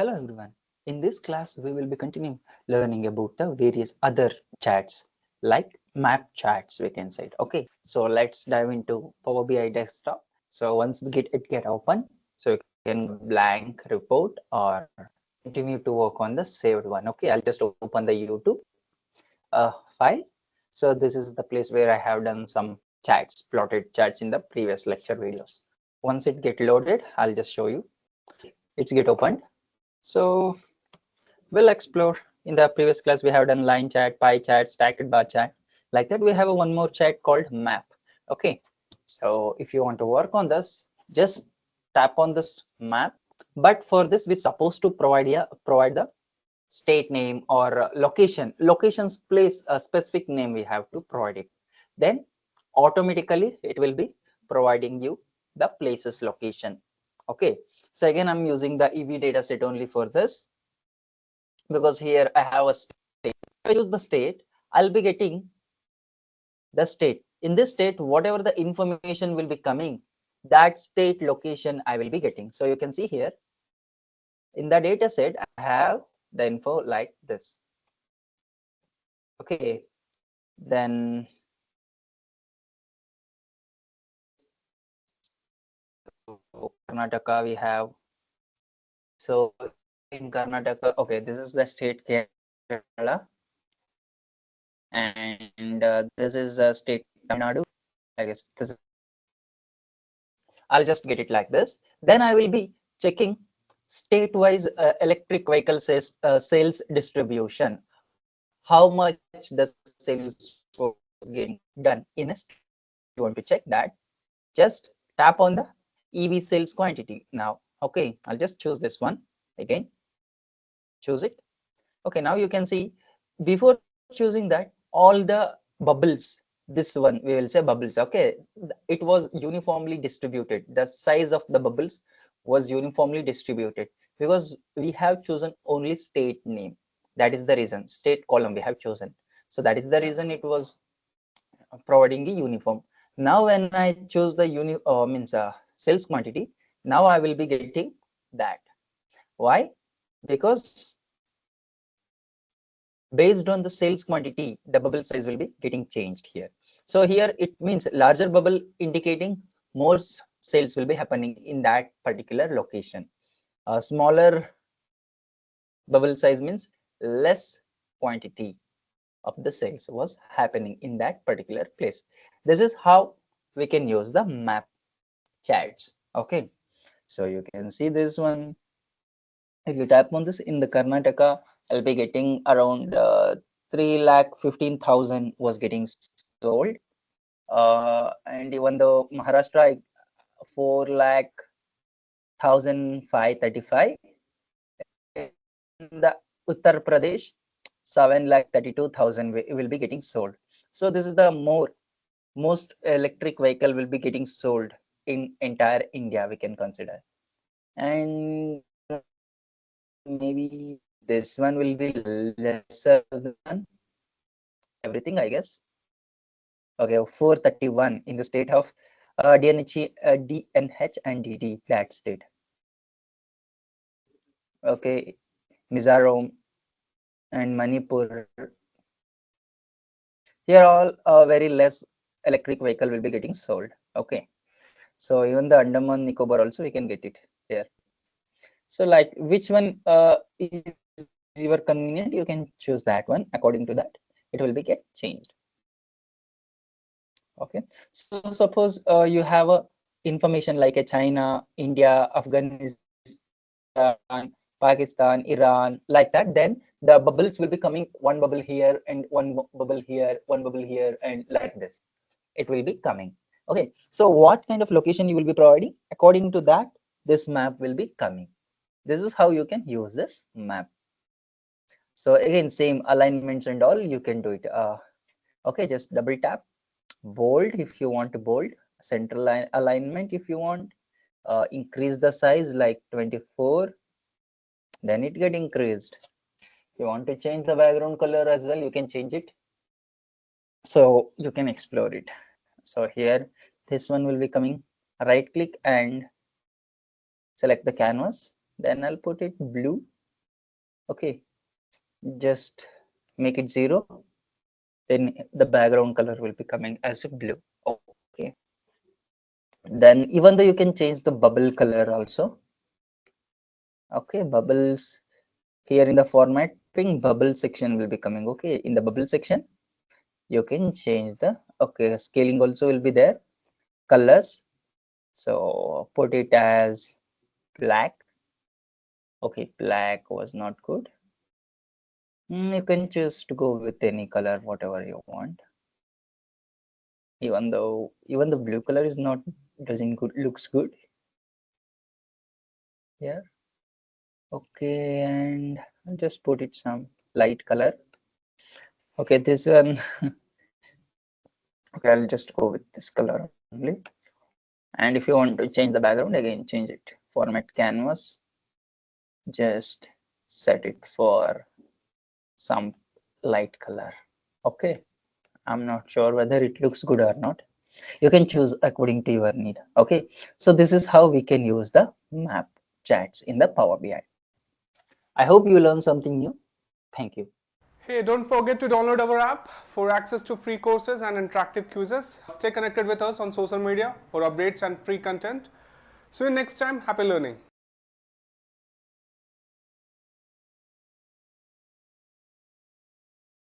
Hello everyone. In this class, we will be continuing learning about the various other chats like map chats, we can say it. Okay, so let's dive into Power BI desktop. So once it get open, so you can blank report or continue to work on the saved one. Okay, I'll just open the YouTube file. So this is the place where I have done some chats, plotted chats in the previous lecture videos. Once it get loaded, I'll just show you. It's get opened. So we'll explore. In the previous class, we have done line chat, pie chat, stacked bar chat. Like that, we have one more chat called map. Okay. So if you want to work on this, just tap on this map. But for this, we're supposed to provide the state name or location. Location's place a specific name we have to provide it. Then automatically it will be providing you the place's location. Okay. So again, I'm using the EV data set only for this, because here I have a state. If I choose the state, I'll be getting the state. In this state, whatever the information will be coming, that state location I will be getting. So you can see here in the data set, I have the info like this. Okay, then Karnataka we have. So in Karnataka, okay, this is the state Kerala, and this is the state Tamil Nadu. I guess this is. I'll just get it like this. Then I will be checking state-wise electric vehicle sales distribution. How much the sales was getting done in a state. You want to check that? Just tap on the EV sales quantity now. Okay, I'll just choose this one again. Choose it. Okay, now you can see before choosing that, all the bubbles, this one we will say bubbles. Okay, it was uniformly distributed. The size of the bubbles was uniformly distributed because we have chosen only state name. That is the reason. State column we have chosen. So that is the reason it was providing a uniform. Now when I choose the sales quantity, now I will be getting that. Why? Because based on the sales quantity, the bubble size will be getting changed here. So here it means larger bubble indicating more sales will be happening in that particular location. A smaller bubble size means less quantity of the sales was happening in that particular place. This is how we can use the map chats. Okay, so you can see this one. If you tap on this in the Karnataka, I'll be getting around 3,15,000 was getting sold. And even though Maharashtra, 4,05,535. In the Uttar Pradesh, 7,32,000 will be getting sold. So this is the most electric vehicle will be getting sold in entire India, we can consider. And maybe this one will be lesser than everything, I guess. Okay, 431 in the state of DNH and DD, that state. Okay, Mizoram and Manipur. Here all very less electric vehicle will be getting sold. Okay, so even the Andaman Nicobar also we can get it here. So like which one is your convenient, you can choose that one. According to that, it will be get changed. Okay, so suppose you have a information like a China, India, Afghanistan, Pakistan, Iran, like that, then the bubbles will be coming, one bubble here and one bubble here, one bubble here, and like this it will be coming. Okay, so what kind of location you will be providing, according to that this map will be coming. This is how you can use this map. So again, same alignments and all you can do it. Okay, just double tap, bold if you want to bold, central line alignment if you want, increase the size like 24, then it get increased. If you want to change the background color as well, you can change it. So you can explore it. So here this one will be coming, right click and select the canvas, then I'll put it blue Okay, just make it 0, then the background color will be coming as a blue. Okay, then even though you can change the bubble color also. Okay, bubbles here in the formatting, bubble section will be coming. Okay, in the bubble section you can change the, okay, scaling also will be there, colors. So put it as black. Okay, black was not good. You can choose to go with any color, whatever you want. Even the blue color is not, doesn't good, looks good. Yeah. Okay, and I'll just put it some light color. Okay, this one. Okay, I'll just go with this color only. And if you want to change the background, again change it. Format canvas. Just set it for some light color. Okay, I'm not sure whether it looks good or not. You can choose according to your need. Okay, so this is how we can use the map chats in the Power BI. I hope you learned something new. Thank you. Hey, don't forget to download our app for access to free courses and interactive quizzes. Stay connected with us on social media for updates and free content. See you next time. Happy learning.